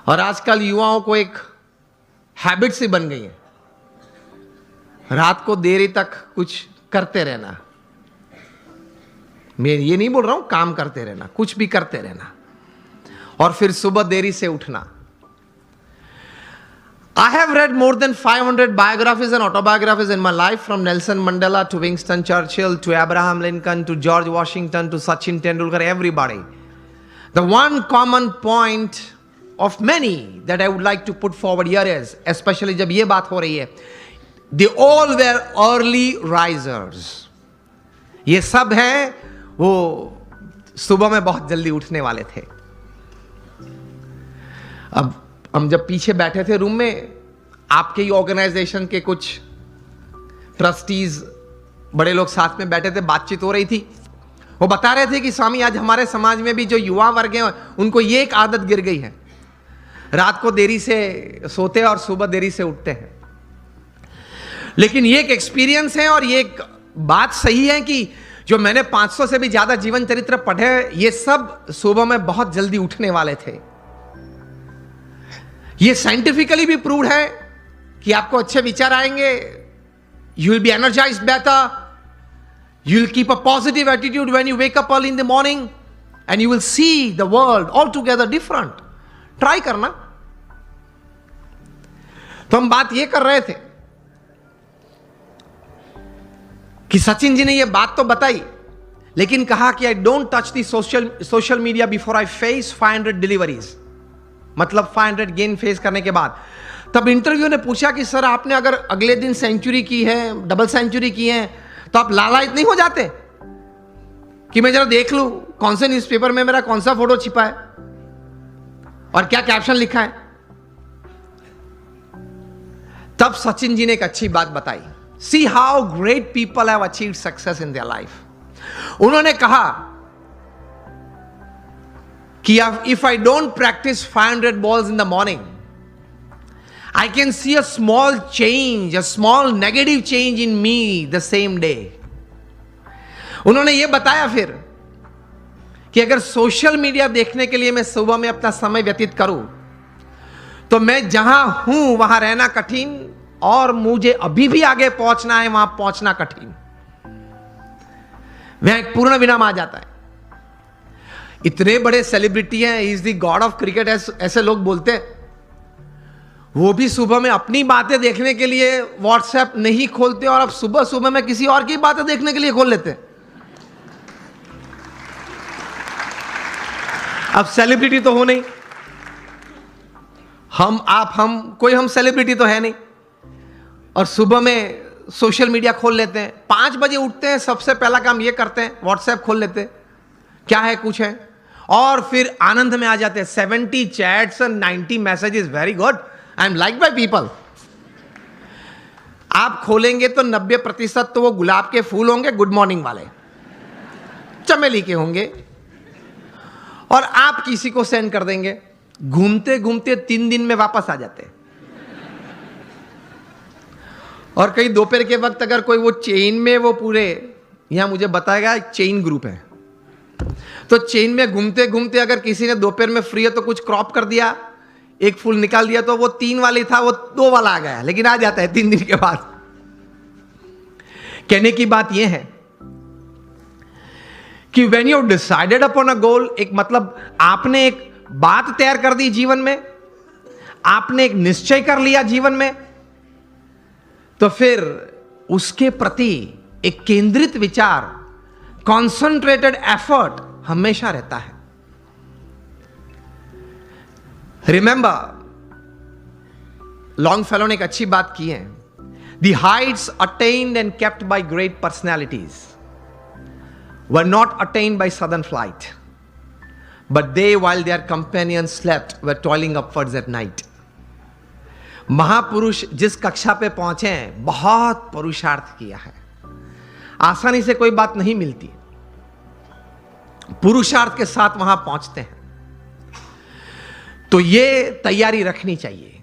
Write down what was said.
और आजकल युवाओं को एक हैबिट सी बन गई है, रात को देर तक कुछ करते रहना। मैं ये नहीं बोल रहा हूं काम करते रहना, कुछ भी करते रहना, और फिर सुबह देरी से उठना। I have read more than 500 biographies and autobiographies in my life, from Nelson Mandela to Winston Churchill to Abraham Lincoln to George Washington to Sachin Tendulkar, everybody. The one common point of many that I would like to put forward here is, especially जब ये बात हो रही है, they all were early risers. ये सब हैं वो सुबह में बहुत जल्दी उठने वाले थे। अब हम जब पीछे बैठे थे रूम में, आपके ही ऑर्गेनाइजेशन के कुछ ट्रस्टीज बड़े लोग साथ में बैठे थे, बातचीत हो रही थी। वो बता रहे थे कि स्वामी आज हमारे समाज में भी जो युवा वर्ग हैं उनको ये एक आदत गिर गई है, रात को देरी से सोते हैं और सुबह देरी से उठते हैं। लेकिन ये एक एक्सपीरियंस है और ये एक बात सही है कि जो मैंने 500 से भी ज्यादा जीवन चरित्र पढ़े, ये सब सुबह में बहुत जल्दी उठने वाले थे। ये साइंटिफिकली भी प्रूव्ड है कि आपको अच्छे विचार आएंगे, you will be energised better, you will keep a positive attitude when you wake up early in the morning and you will see the world all together different. Try करना। तो हम बात ये कर रहे थे कि सचिन जी ने ये बात तो बताई, लेकिन कहा कि I don't touch the social media before I face 500 deliveries, मतलब 500 गेन फेस करने के बाद। तब इंटरव्यू ने पूछा कि सर आपने अगर अगले दिन सेंचुरी की है, डबल सेंचुरी की है, तो आप लालायित नहीं हो जाते कि मैं जरा देख लूं कौन से न्यूज़पेपर में मेरा कौन सा फोटो छिपा है और क्या कैप्शन लिखा है? तब सचिन जी ने एक अच्छी बात बताई। See how great people have achieved success in their life. उन्होंने कहा कि if I don't practice 500 balls in the morning, I can see a small change, a small negative change in me the same day. उन्होंने ये बताया फिर कि अगर social media देखने के लिए मैं सुबह में अपना समय व्यतीत करूं, तो मैं जहां हूं वहां रहना कठिन, और मुझे अभी भी आगे पहुंचना है, वहां पहुंचना कठिन। वहां एक पूर्ण विराम आ जाता है। इतने बड़े सेलिब्रिटी हैं, is the God of cricket ऐसे लोग बोलते हैं, वो भी सुबह में अपनी बातें देखने के लिए व्हाट्सएप नहीं खोलते, और अब सुबह सुबह में किसी और की बातें देखने के लिए खोल लेते हैं। अब सेलिब्रिटी तो हो नहीं, हम कोई हम सेलिब्रिटी तो है नहीं, और सुबह में सोशल मीडिया खोल लेते हैं। 5 बजे उठते हैं, सबसे पहला काम ये करते हैं, व्हाट्सएप खोल लेते हैं, क्या है कुछ है, और फिर आनंद में आ जाते हैं। 70 chats and 90 messages, very good, I am like by people. आप खोलेंगे तो 90% तो वो गुलाब के फूल होंगे, गुड मॉर्निंग वाले, चमेली के होंगे, और आप किसी को सेंड कर देंगे। घूमते घूमते 3 दिन में वापस आ जाते हैं। और कहीं दोपहर के वक्त अगर कोई वो चेन में, वो पूरे यहां मुझे बताएगा एक चेन ग्रुप है, तो चेन में घूमते घूमते अगर किसी ने दोपहर में फ्री है तो कुछ क्रॉप कर दिया, एक फूल निकाल दिया, तो वो 3 वाली था वो 2 वाला आ गया, लेकिन आ जाता है 3 दिन के बाद। कहने की बात यह है कि when you decided upon a goal, एक मतलब आपने एक बात तैयार कर दी जीवन में, आपने एक निश्चय कर लिया जीवन में, तो फिर उसके प्रति एक केंद्रित विचार, कॉन्सेंट्रेटेड एफर्ट हमेशा रहता है। रिमेंबर, लॉन्गफेलो ने एक अच्छी बात की है, the heights attained and kept by great personalities were not attained by sudden flight, but they while their companions slept were toiling upwards at night. महापुरुष जिस कक्षा पे पहुंचे हैं, बहुत पुरुषार्थ किया है। आसानी से कोई बात नहीं मिलती, पुरुषार्थ के साथ वहां पहुंचते हैं। तो ये तैयारी रखनी चाहिए